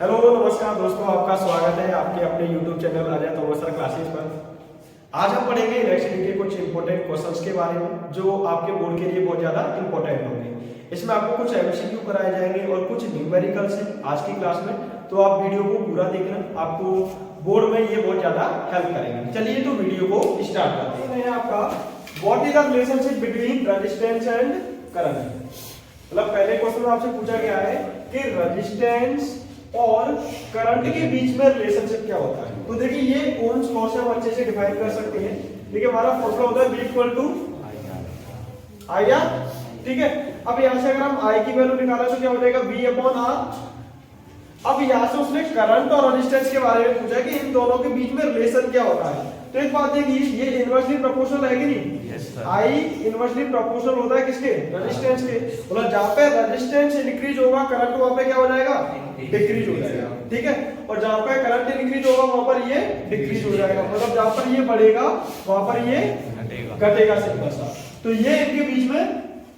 Hello नमस्कार दोस्तों, आपका स्वागत है आपके अपने YouTube चैनल अजय तोमसर क्लासेस पर। आज हम पढ़ेंगे इलेक्शन के कुछ इंपॉर्टेंट क्वेश्चंस के बारे में जो आपके बोर्ड के लिए बहुत ज्यादा इंपॉर्टेंट होंगे। इसमें आपको कुछ एमसीक्यू कराए जाएंगे और कुछ न्यूमेरिकल्स हैं आज की क्लास में, तो आप वीडियो को पूरा देखना, आपको बोर्ड में ये बहुत ज्यादा हेल्प करेंगे। चलिए तो वीडियो को स्टार्ट करते हैं। आपका what is the relationship between resistance and current. मतलब पहले क्वेश्चन में आपसे पूछा गया है कि रेजिस्टेंस और करंट के बीच में रिलेशनशिप क्या होता है। तो देखिए ये ओम्स लॉ से हम अच्छे से डिफाइन कर सकते हैं। देखिए हमारा फॉर्मूला होता है V equal to I R, ठीक है। अब यहां से अगर हम I की वैल्यू निकाला तो क्या हो जाएगा V अपॉन R। अब यहां से उसने करंट और रेजिस्टेंस के बारे में पूछा कि इन दोनों के बीच में रिलेशन क्या होता है। तो एक बात देखिए, ये इनवर्सली प्रोपोर्शनल है कि नहीं? I इनवर्सली प्रोपोर्शनल होता है किसके? रेजिस्टेंस के। मतलब जहां पे रेजिस्टेंस इंक्रीज होगा करंट वहां पे क्या हो जाएगा? डिक्रीज हो जाएगा, ठीक है। और जहां पे करंट इंक्रीज होगा वहां पर ये डिक्रीज हो जाएगा। मतलब जहां पर ये बढ़ेगा वहां पर ये घटेगा सिंपल सा। तो ये इनके बीच में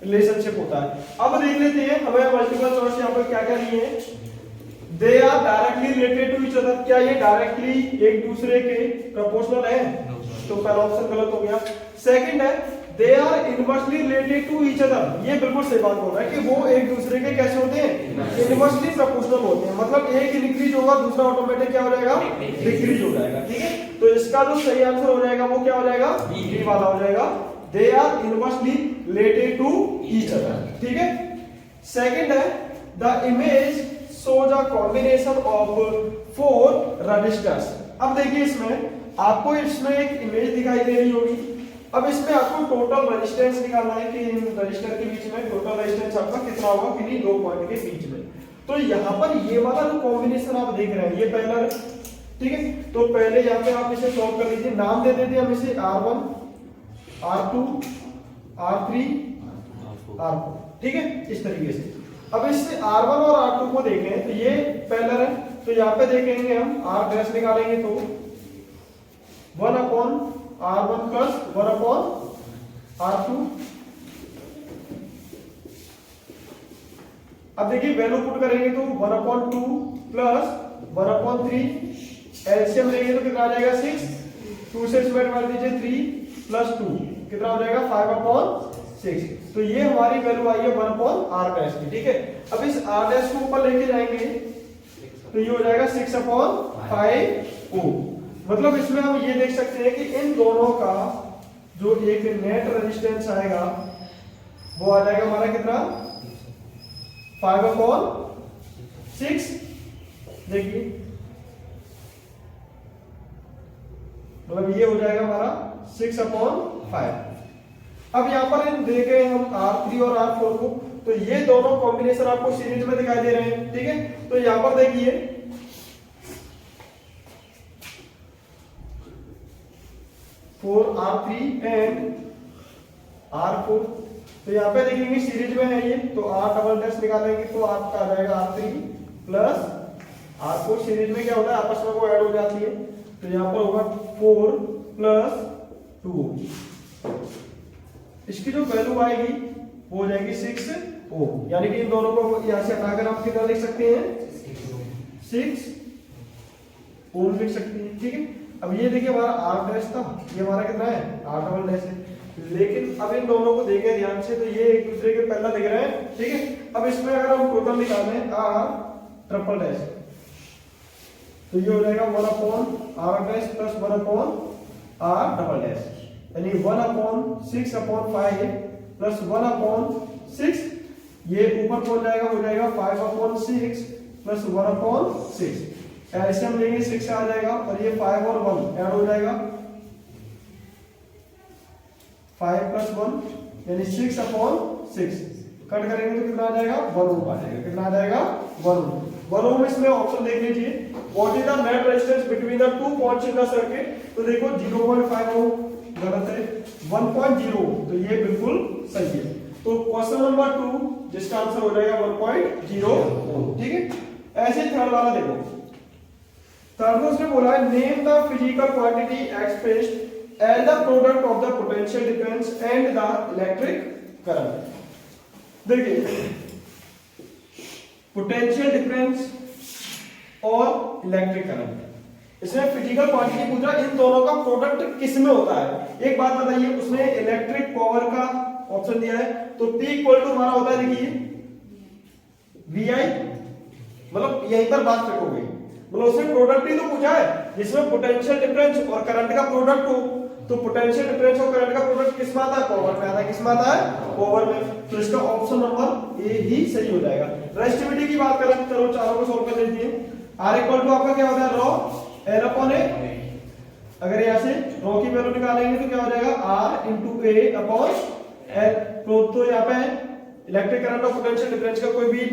रिलेशनशिप होता है। अब देख लेते हैं हमें मल्टीपल चॉइस यहां पर क्या क्या लिए हैं। They are directly related to each other. क्या ये डायरेक्टली एक दूसरे के प्रोपोर्शनल है? तो पहला ऑप्शन गलत हो गया। सेकंड है they are inversely related to each other. ये बिल्कुल सही बात बोल रहा है कि वो एक दूसरे के कैसे होते हैं? इनवर्सली प्रोपोर्शनल होते हैं। मतलब एक इंक्रीज होगा दूसरा ऑटोमेटिक क्या हो जाएगा? डिक्रीज हो जाएगा, ठीक है। तो इसका जो सही आंसर हो जाएगा वो क्या हो जाएगा? बी वाला हो जाएगा। They are inversely related to each other, ठीक है। सेकंड है the image shows a combination of four resistors। अब देखिए इसमें एक इमेज दिखाई दे रही होगी। अब इसमें आपको टोटल रेजिस्टेंस निकालना है कि इन रजिस्टर के बीच में टोटल रेजिस्टेंस आपका कितना होगा किन्हीं दो पॉइंट के बीच में। तो यहाँ पर ये वाला जो कॉम्बिनेशन आप देख रहे हैं ये पहला है, ठीक है। तो पहले यहाँ पे आप इसे सॉल्व कर लीजिए। नाम दे देते हैं हम इसे R1, R2, R3, R4, ठीक है, इस तरीके से। अब इससे R1 और R2 को देखें तो ये पैरेलल है। तो यहाँ पे देखेंगे हम R डैश निकालेंगे तो 1 upon R1 plus 1 upon R2। अब देखिए वैल्यू पुट करेंगे तो 1 अपॉन 2 प्लस 1 अपॉन 3। एलसीएम लेंगे तो कितना आ जाएगा 6। 2 से इसमें मार दीजिए 3 प्लस 2 कितना हो जाएगा 5 अपॉन 6। तो ये हमारी वैल्यू आई है 1 अपॉन R डैश की, ठीक है। अब इस R डैश को ऊपर लेके जाएंगे तो ये हो जाएगा 6 अपॉन 5 O। मतलब इसमें हम ये देख सकते हैं कि इन दोनों का जो एक नेट रेजिस्टेंस आएगा वो आ जाएगा हमारा कितना 5 अपॉन 6। देखिए मतलब ये हो जाएगा हमारा 6 अपॉन 5। अब यहाँ पर इन देख रहे हैं हम R3 और R4 को, तो ये दोनों कॉम्बिनेशन आपको सीरीज में दिखाई दे रहे हैं, ठीक है। तो यहाँ पर देखिए 4R3 एंड R4। तो यहाँ पे देखेंगे सीरीज में है ये, तो R डबल डैश निकालेंगे तो आपका आ जाएगा R3 प्लस R4। सीरीज में क्या होता है आपस में वो ऐड हो जाती है। तो यहाँ पर होगा 4 प्लस 2। इसकी जो वैल्यू आएगी वो हो जाएगी 6 O। यानी कि इन दोनों को यहां से हटाकर आप कितना लिख सकते हैं 6 ओम लिख सकते हैं, ठीक है। अब ये देखिए हमारा R डैश था, ये हमारा कितना है R डबल डैश है। लेकिन अब इन दोनों को देखें ध्यान से तो ये एक दूसरे के पहला दिख रहे हैं, ठीक है। अब इसमें अगर हम टोटल निकालें R ट्रिपल डैश तो ये हो जाएगा 1 upon R dash plus 1 upon R double dash, यानी 1 अपॉन 6 अपॉन 5 प्लस 1 अपॉन 6। ये ऊपर पहुंच जाएगा हो जाएगा 5 अपॉन 6 प्लस 1 अपॉन 6। एलसीएम लेंगे 6 आ जाएगा और ये 5 और 1 ऐड हो जाएगा 5 प्लस 1 यानी 6 अपॉन 6। कट करेंगे तो कितना आ जाएगा 1 ओम आ जाएगा। कितना आ जाएगा 1 ओम। इसमें ऑप्शन देख लीजिए what is the net resistance between the two points in the circuit. तो देखो 0.5 ओम गलत है, 1.0 तो ये बिल्कुल सही है। तो क्वेश्चन नंबर 2 जिसका आंसर हो जाएगा 1.0 ओम, ठीक है। ऐसे थर्ड वाला देखो, थर्ड में उसने बोला है name the physical quantity expressed as the product of the potential difference and the electric current. देखिए पोटेंशियल डिफरेंस और इलेक्ट्रिक करंट। इसमें फिजिकल क्वांटिटी पूछ रहा है, इन दोनों का प्रोडक्ट किस में होता है। एक बात बताइए, उसने इलेक्ट्रिक पावर का ऑप्शन दिया है, तो P इक्वल टू हमारा होता है, देखिए VI, मतलब यहीं पर बात रखोगे, मतलब उसने प्रोडक्ट ही तो पूछा है जिसमें पोटेंशियल डिफरेंस और करंट का प्रोडक्ट हो। तो पोटेंशियल डिफरेंस और करंट का प्रोडक्ट किस में आता है, पावर में आता है। किस में आता है, पावर में। तो इसका ऑप्शन नंबर ए ही सही हो जाएगा। रेजिस्टिविटी की बात करें, चलो चारों को सोल्व कर देते हैं। R इक्वल टू आपका क्या होता है, रॉ L अपॉन ए। अगर यहां से रॉ की वैल्यू निकालेंगे तो क्या हो जाएगा, R इंटू ए अपॉन एल। तो यहाँ पे इलेक्ट्रिक करंट और पोटेंशियल डिफरेंस का कोई भी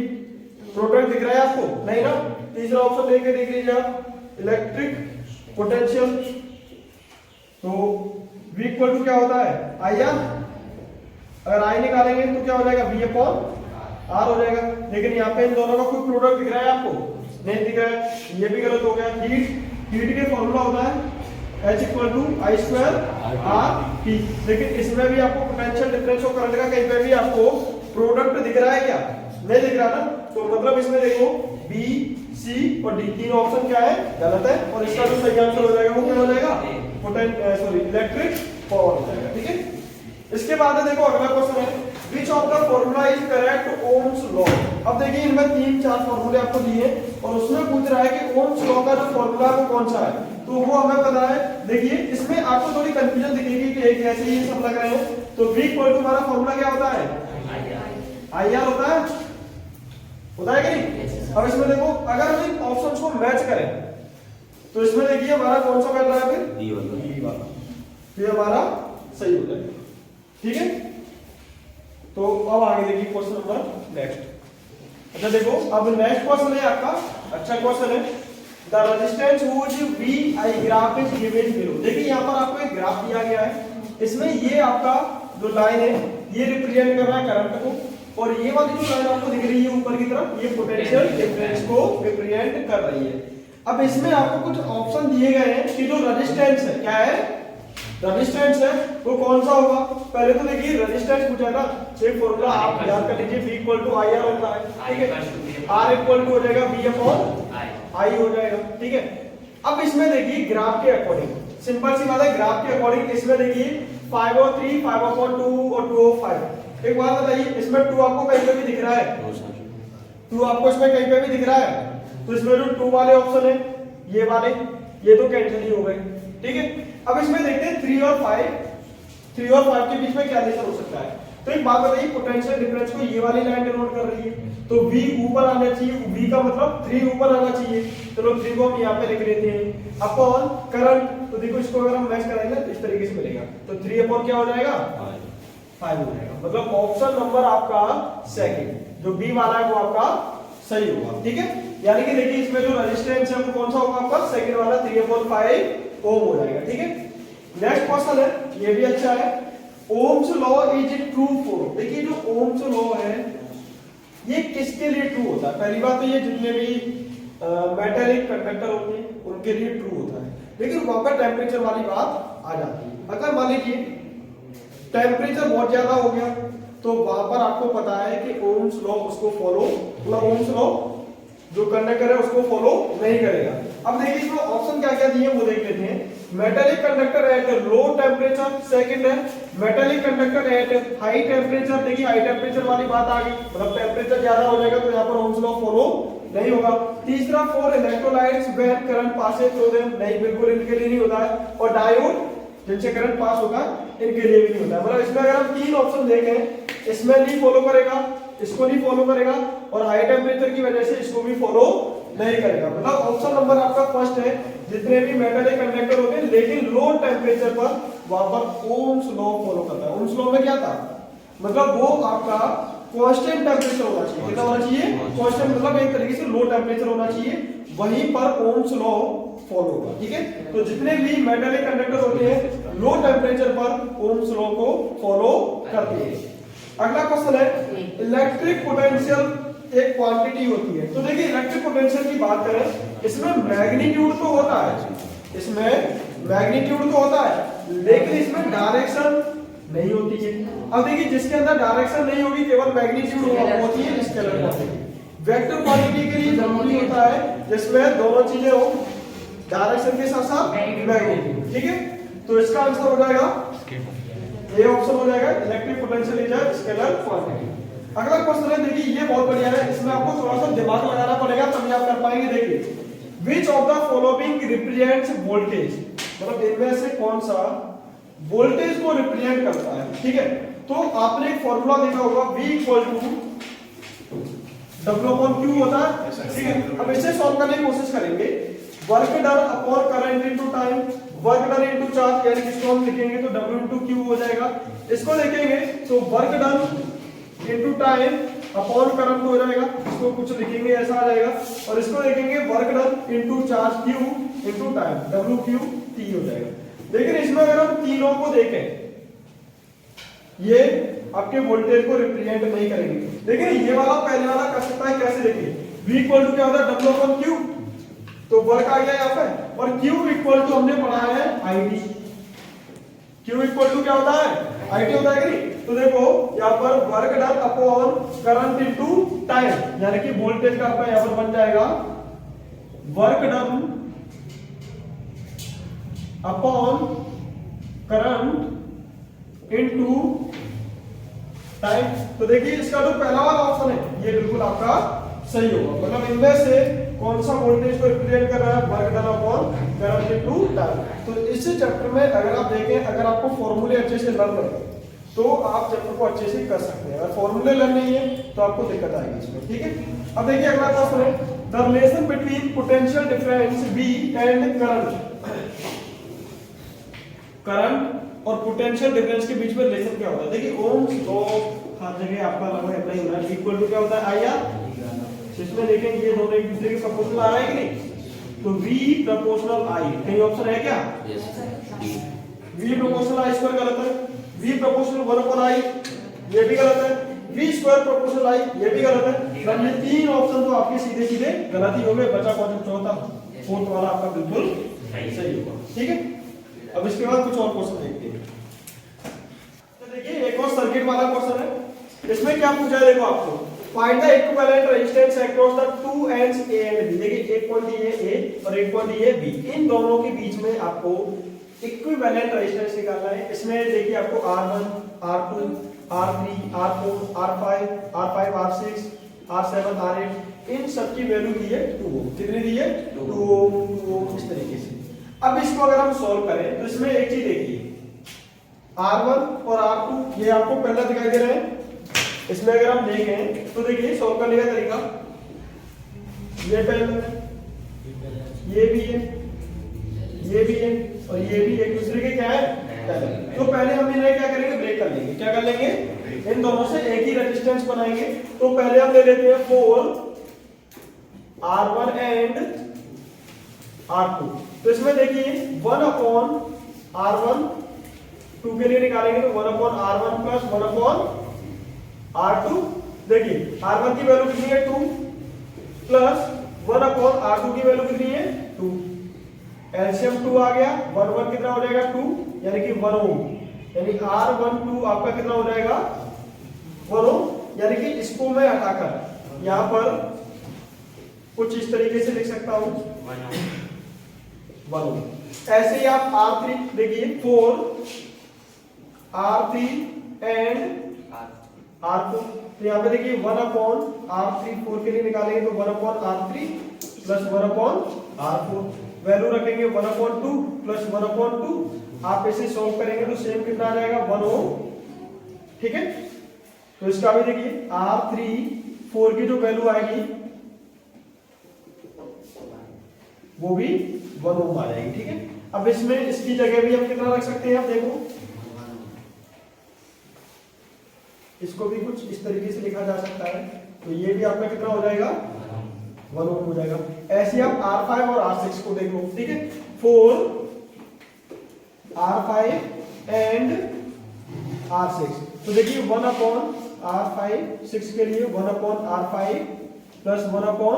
प्रोडक्ट दिख रहा है आपको, नहीं ना। तीसरा ऑप्शन लेके देख लीजिए आप, इलेक्ट्रिक पोटेंशियल, तो V इक्वल टू क्या होता है, IR। अगर I निकालेंगे तो क्या हो जाएगा, V अपॉन R हो जाएगा। लेकिन यहाँ पे इन दोनों का कोई प्रोडक्ट दिख रहा है आपको, नहीं दिख रहा है, ये भी गलत हो गया। हीट के फॉर्मूला होता है H equal to I square RT। लेकिन इसमें भी आपको पोटेंशियल डिफरेंस और करंट का कहीं पे भी आपको प्रोडक्ट दिख रहा है क्या, नहीं दिख रहा ना। तो मतलब इसमें देखो B, C और D तीन ऑप्शन क्या है, गलत है। और इसका जो सही आंसर हो जाएगा वो क्या हो जाएगा, इलेक्ट्रिक पावर हो जाएगा। ठीक है, इसके बाद देखो अगला क्वेश्चन है, which of the formula is correct Ohm's law. अब देखिए इनमें 3-4 फॉर्मूले आपको दिए और उसमें पूछ रहा है कि ओम्स लॉ का जो फॉर्मूला है वो कौन सा है, तो वो हमें पता है। देखिए इसमें आपको थोड़ी कंफ्यूजन दिखेगी कि एक ऐसे ही सब लग रहे हैं। तो V इक्वल टू हमारा फॉर्मूला क्या होता है, IR होता है कि नहीं। अब इसमें देखो अगर हम इन ऑप्शंस को मैच करें तो इसमें देखिए हमारा कौन सा बैठ रहा है, फिर D वाला, तो हमारा सही हो जाएगा। ठीक है, तो अब आगे देखिए क्वेश्चन नंबर नेक्स्ट। अच्छा देखो अब नेक्स्ट क्वेश्चन है आपका, अच्छा क्वेश्चन है, the resistance which VI graph is given below. देखिए यहाँ पर आपको एक ग्राफ दिया गया है, इसमें ये आपका जो लाइन है ये रिप्रेजेंट कर रहा है करंट को, और ये वाली जो लाइन आपको दिख रही है ऊपर की तरफ, ये पोटेंशियल डिफरेंस को रिप्रेजेंट कर रही है। अब इसमें आपको कुछ ऑप्शन दिए गए हैं कि जो रेजिस्टेंस है, क्या है, रेजिस्टेंस है, वो कौन सा होगा। पहले तो देखिए रेजिस्टेंस पूछा था, एक फॉर्मूला आप याद कर लीजिए, V इक्वल टू IR होता है। ठीक है, R इक्वल टू हो जाएगा V अपॉन I हो जाएगा। ठीक है, अब इसमें देखिए ग्राफ के अकॉर्डिंग, सिंपल सी बात है, ग्राफ के अकॉर्डिंग इसमें देखिए 503, 5/2 और 2/5। एक बात बताइए, इसमें 2 आपको कहीं पे भी दिख रहा है, 2 आपको इसमें कहीं पे भी दिख रहा है, तो इसमें जो 2 वाले ऑप्शन है, ये वाले, ये तो कैंसिल ही हो गए। ठीक है, अब इसमें देखते हैं 3 और 5 के बीच में क्या रिलेशन हो सकता है। तो एक बात बताइए, पोटेंशियल डिफरेंस को ये वाली लाइन डिनोट कर रही है, तो V ऊपर आना चाहिए, V का मतलब 3 ऊपर आना चाहिए। चलो 3 को हम यहाँ पे लिख लेते हैं, अपॉन करंट, तो देखो इसको अगर हम मैच कराएंगे तो इस तरीके से मिलेगा, तो 3 अपॉन क्या हो जाएगा, 5 हो जाएगा। मतलब ऑप्शन नंबर आपका सेकंड जो B वाला है वो आपका सही होगा। ठीक है, यानी कि देखिए इसमें जो रेजिस्टेंस है वो कौन सा होगा आपका, सेकंड वाला 3/5 ओम हो जाएगा। ठीक है, नेक्स्ट क्वेश्चन है, ये भी अच्छा है, Ohm's law is true for. देखिए जो ओम्स लॉ है ये किसके लिए ट्रू होता है। पहली बात तो ये जितने भी मेटालिक कंडक्टर होते हैं उनके लिए ट्रू होता है, लेकिन वहां पर टेम्परेचर वाली बात आ जाती है। अगर मान लीजिए टेम्परेचर बहुत ज्यादा हो गया तो वहां पर आपको पता है कि ओम्स लॉ उसको फॉलो, मतलब ओम्स लॉ जो कंडक्टर है उसको फॉलो नहीं करेगा। अब देखिए इसमें ऑप्शन क्या क्या दिए वो देख लेते हैं। Metallic conductor at low temperature, second है metallic conductor at high temperature. देखिए हाई टेम्परेचर वाली बात आ गई, मतलब टेम्परेचर ज्यादा हो जाएगा तो यहाँ पर ओम्स लॉ फॉलो नहीं होगा। तीसरा for electrolytes when current passes through them, नहीं बिल्कुल इनके लिए नहीं होता है। और डायोड जिनसे करंट पास होगा इनके लिए भी नहीं होता है। मतलब इसमें अगर हम 3 ऑप्शन देखें, इसमें नहीं फॉलो करेगा, इसको नहीं फॉलो करेगा, और हाई टेम्परेचर की वजह से इसको भी फॉलो नहीं करेगा। मतलब ऑप्शन नंबर आपका फर्स्ट है, जितने भी मेटालिक कंडक्टर होते हैं लेकिन लो टेम्परेचर पर वहां पर ओम्स लॉ फॉलो करता है। ओम्स लॉ में क्या था, मतलब वो आपका कांस्टेंट टेम्परेचर होना चाहिए। कितना होना चाहिए, कांस्टेंट, मतलब एक तरीके से लो टेम्परेचर होना चाहिए, वहीं पर ओम्स लॉ फॉलो होगा। ठीक है, तो जितने भी मेटालिक कंडक्टर होते हैं लो टेम्परेचर पर ओम्स लॉ को फॉलो करते हैं। अगला क्वेश्चन है, इलेक्ट्रिक पोटेंशियल एक क्वांटिटी होती है। तो देखिए इलेक्ट्रिक पोटेंशियल की बात करें, इसमें मैग्नीट्यूड तो होता है, इसमें मैग्नीट्यूड तो होता है, लेकिन इसमें डायरेक्शन नहीं होती है। अब देखिए जिसके अंदर डायरेक्शन नहीं होगी, केवल मैग्नीट्यूड होती है, स्केलर क्वांटिटी। वेक्टर क्वांटिटी के लिए जरूरी होता है जिसमें दोनों चीजें हो, डायरेक्शन के साथ साथ मैग्नीट्यूड। ठीक है, तो इसका आंसर हो जाएगा ए ऑप्शन हो जाएगा, electric potential is a scalar quantity. अगला क्वेश्चन है, देखिए ये बहुत बढ़िया है, इसमें आपको थोड़ा सा दिमाग लगाना पड़ेगा तभी आप कर पाएंगे। देखिए, which of the following represents voltage, मतलब इनमें से कौन सा वोल्टेज को रिप्रेजेंट करता है। ठीक है, तो आपने एक फॉर्मूला देखा होगा, V equal to W upon Q होता है। ठीक है, अब इसे सॉल्व करने की कोशिश करेंगे। Work done upon current into time, work done into charge, यानी इसको हम लिखेंगे तो W इनटू Q हो जाएगा। इसको देखेंगे तो work done into time upon current हो जाएगा, इसको कुछ लिखेंगे ऐसा आ जाएगा। और इसको देखेंगे work done into charge Q into time, WQT हो जाएगा। लेकिन इसमें अगर हम तीनों को देखें, ये आपके वोल्टेज को रिप्रेजेंट नहीं करेंगे। लेकिन ये वाला पहले वाला कर सकता है, कैसे देखिए, V इक्वल टू क्या होता है, W अपॉन Q, तो वर्क आ गया यहाँ पे, और Q इक्वल टू हमने पढ़ा है IT। Q इक्वल टू क्या होता है, IT होता है कि नहीं। तो देखो यहाँ पर work done upon current into time, यानी कि वोल्टेज का आपका यहाँ पर बन जाएगा work done upon current into time. तो देखिए इसका जो पहला वाला ऑप्शन है ये बिल्कुल आपका सही होगा, मतलब इनमें से कौन सा वोल्टेज को रिप्रेजेंट कर रहा है, work done upon current into time. तो इस चैप्टर में अगर आप देखें, अगर आपको फॉर्मूले अच्छे से लर्न करें तो आप चैप्टर को अच्छे से कर सकते हैं। अगर फॉर्मूले लर्न नहीं है तो आपको दिक्कत आएगी इसमें। ठीक है, अब देखिए अगला क्वेश्चन है, the relation between potential difference V and current और पोटेंशियल डिफरेंस के बीच में रिलेशन क्या होता है। देखिए ओम्स लॉ हर जगह आपका लगभग अप्लाई हो रहा है, इक्वल टू क्या होता है, IR। इसमें देखेंगे ये दोनों एक दूसरे के प्रोपोर्शनल आ रहा है कि नहीं, तो V प्रोपोर्शनल I, कहीं ऑप्शन है क्या, V प्रोपोर्शनल I स्क्वायर गलत है, V प्रोपोर्शनल 1 अपॉन I ये भी गलत है, V स्क्वायर प्रोपोर्शनल I ये भी गलत है। सब ये तीन ऑप्शन तो आपके सीधे सीधे गलत ही हो गए, बचा कौन सा, चौथा फोर्थ वाला आपका बिल्कुल सही होगा। ठीक है, अब इसके बाद कुछ और क्वेश्चन देखते हैं। तो देखिए एक और सर्किट वाला क्वेश्चन है, इसमें क्या पूछा है, देखो आपको find the equivalent resistance across the two ends A and B। देखिए एक पॉइंट ये A और एक पॉइंट ये B, इन दोनों के बीच में आपको इक्विवेलेंट रेजिस्टेंस निकालना है। इसमें देखिए आपको R1, R2, R3, R4, R5, R5, R6, R7, R8 इन सब की वैल्यू दी है 2 ओम। कितनी दी है, 2 ओम, 2 ओम, इस तरीके से। अब इसको अगर हम सॉल्व करें तो इसमें एक चीज देखिए, R1 और R2 ये आपको पहला दिखाई दे रहे हैं। इसमें अगर हम देखें तो देखिए सॉल्व करने का तरीका, ये पहला है, ये भी है, ये भी है और ये भी एक दूसरे के क्या है पहले। तो पहले हम इन्हें क्या करेंगे, ब्रेक कर लेंगे। क्या कर लेंगे, इन दोनों से एक ही रेजिस्टेंस बनाएंगे। तो पहले हम ले लेते हैं 4 R1 एंड R2। तो इसमें देखिए 1 अपॉन R1 2 के लिए निकालेंगे तो 1 upon R1 plus 1 upon R2। देखिए R1 की वैल्यू कितनी है 2 प्लस 1 अपॉन R2 की वैल्यू कितनी है 2, एलसीएम 2 आ गया, 1 1 कितना हो जाएगा 2, यानी कि 1 ओम, यानी R12 आपका कितना हो जाएगा 1 ओम। यानी कि इसको मैं हटाकर यहां पर कुछ इस तरीके से लिख सकता हूं 1 ओम। ऐसे ही आप R3 देखिए 4 R3 एंड R4, तो यहाँ पे देखिए 1 अपॉन R3 4 के लिए निकालेंगे तो 1 upon R3 plus 1 upon R4, value रखेंगे 1 अपॉन 2 प्लस 1 अपॉन 2। आप इसे सॉल्व करेंगे तो सेम कितना आ जाएगा 1 ओम। ठीक है, तो इसका भी देखिए R3 4 की जो वैल्यू आएगी वो भी 1 ओम आ जाएगी। ठीक है, अब इसमें इसकी जगह भी हम कितना रख सकते हैं, आप देखो इसको भी कुछ इस तरीके से लिखा जा सकता है, तो ये भी आपका कितना हो जाएगा 1 ओम हो जाएगा। ऐसे आप R5 और R6 को देखो। ठीक है, 4 R5 एंड R6, तो देखिए 1 अपॉन R5 6 के लिए 1 upon R5 plus 1 upon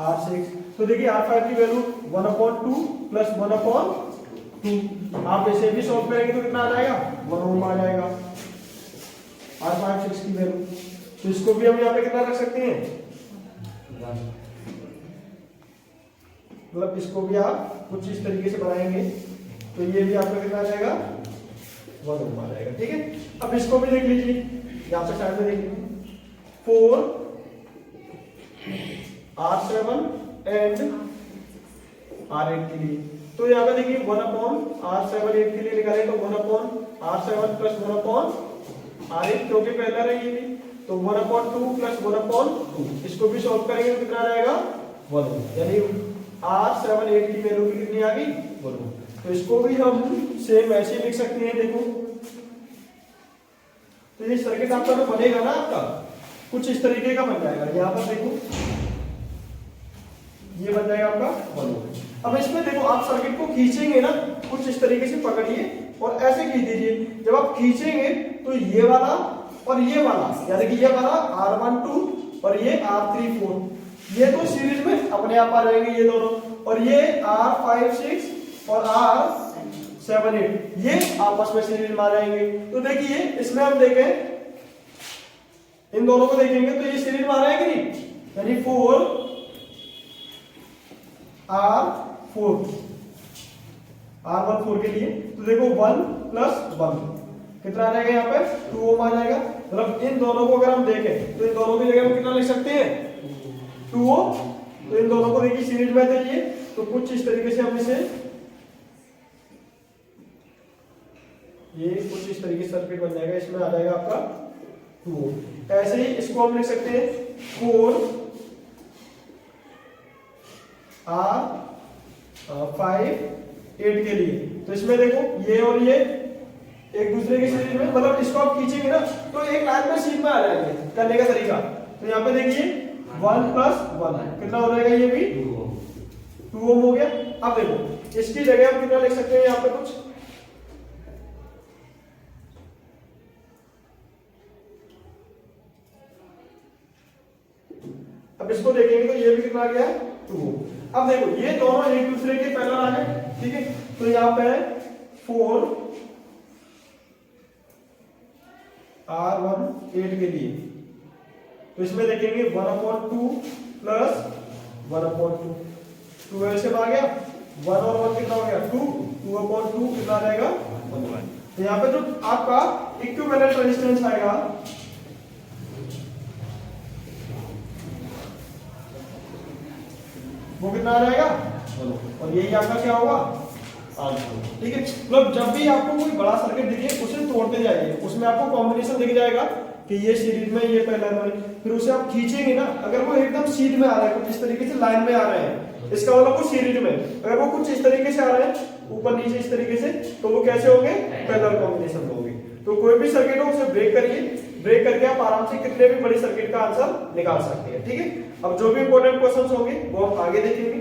R6। तो देखिए R5 की वैल्यू 1 अपॉन 2 प्लस 1 अपॉन 2। आप इसे भी सॉल्व करेंगे तो कितना आ जाएगा 1 ओम आ जाएगा R5 6 की वैल्यू। तो इसको भी हम यहाँ पे कितना रख सकते हैं मतलब इसको भी आप कुछ इस तरीके से बनाएंगे तो ये भी आपका कितना आ जाएगा 1 ओम आ जाएगा। ठीक है, अब इसको भी देख लीजिए, यहाँ पे साइड में देख लीजिए 4 R7 एंड R8 के लिए, तो यहाँ पे देखिए 1/R7 8 के लिए निकाले तो 1/R7 प्लस 1/R8, क्योंकि पहला रही है तो 1/2 प्लस 1/2, इसको भी सॉल्व करेंगे तो कितना रहेगा 1 ओम, यानी R7 8 की वैल्यू भी कितनी आ गई 1 ओम। तो इसको भी हम सेम ऐसे लिख सकते हैं, देखो तो ये सर्किट आपका जो बनेगा ना आपका कुछ इस तरीके का बन जाएगा। यहाँ पर देखो ये बन जाएगा आपका 1 ओम। अब इसमें देखो आप सर्किट को खींचेंगे ना कुछ इस तरीके से पकड़िए और ऐसे खींच दीजिए। जब आप खींचेंगे तो ये वाला और ये वाला, यानी कि ये वाला R12 और ये R34, ये तो सीरीज में अपने आप आ जाएंगे ये दोनों, और ये R56 और R78 ये आपस में सीरीज में आ जाएंगे। तो देखिए इसमें हम देखें, इन दोनों को देखेंगे तो ये सीरीज में आ रहा है कि नहीं, यानी 4R4 R14 के लिए तो देखो 1 + 1 कितना आ जाएगा, यहाँ पे 2 ओम आ जाएगा। मतलब इन दोनों को अगर हम देखें तो इन दोनों की जगह हम कितना लिख सकते हैं 2 ओम। तो इन दोनों को देखिए सीरीज में चाहिए तो कुछ इस तरीके से हम इसे ये कुछ इस तरीके से सर्किट बन जाएगा, इसमें आ जाएगा आपका 2 ओम। ऐसे ही इसको हम लिख सकते हैं 4R5 8 के लिए, तो इसमें देखो ये और ये एक दूसरे की सीरीज में, मतलब इसको आप खींचेंगे ना तो एक लाइन में सीध में आ जाएंगे। करने का तरीका तो यहाँ पे देखिए 1 + 1 कितना हो जाएगा, ये भी 2 ओम हो गया। अब देखो इसकी जगह हम कितना लिख सकते हैं यहाँ पे कुछ, अब इसको देखेंगे तो ये भी कितना आ गया 2 ओम। अब देखो ये दोनों एक दूसरे के पैरेलल आ गए, ठीक है, तो यहाँ पे 4R18 के लिए तो इसमें देखेंगे 1/2 प्लस 1/2, 12 से आ गया 1 और 1 कितना हो गया 2, 2/2 कितना आ जाएगा 1। तो यहाँ पे जो आपका इक्विवेलेंट रेजिस्टेंस आएगा वो कितना आ जाएगा, और यही आपका क्या होगा ठीक है। मतलब जब भी आपको कोई बड़ा सर्किट दिखे उसे तोड़ते जाइए, उसमें आपको कॉम्बिनेशन दिख जाएगा कि ये सीरीज में ये पैरेलल में, फिर उसे आप खींचेंगे ना, अगर वो एकदम सीध में आ रहा है कुछ इस तरीके से लाइन में आ रहे हैं इसका मतलब वो सीरीज में, अगर वो कुछ इस तरीके से आ रहे हैं ऊपर नीचे इस तरीके से तो वो कैसे होंगे पैरेलल कॉम्बिनेशन होंगे। तो कोई भी सर्किट हो उसे ब्रेक करिए, ब्रेक करके आप आराम से कितने भी बड़ी सर्किट का आंसर निकाल सकते हैं। ठीक है, अब जो भी इंपॉर्टेंट क्वेश्चंस होंगे वो हम आगे देखेंगे।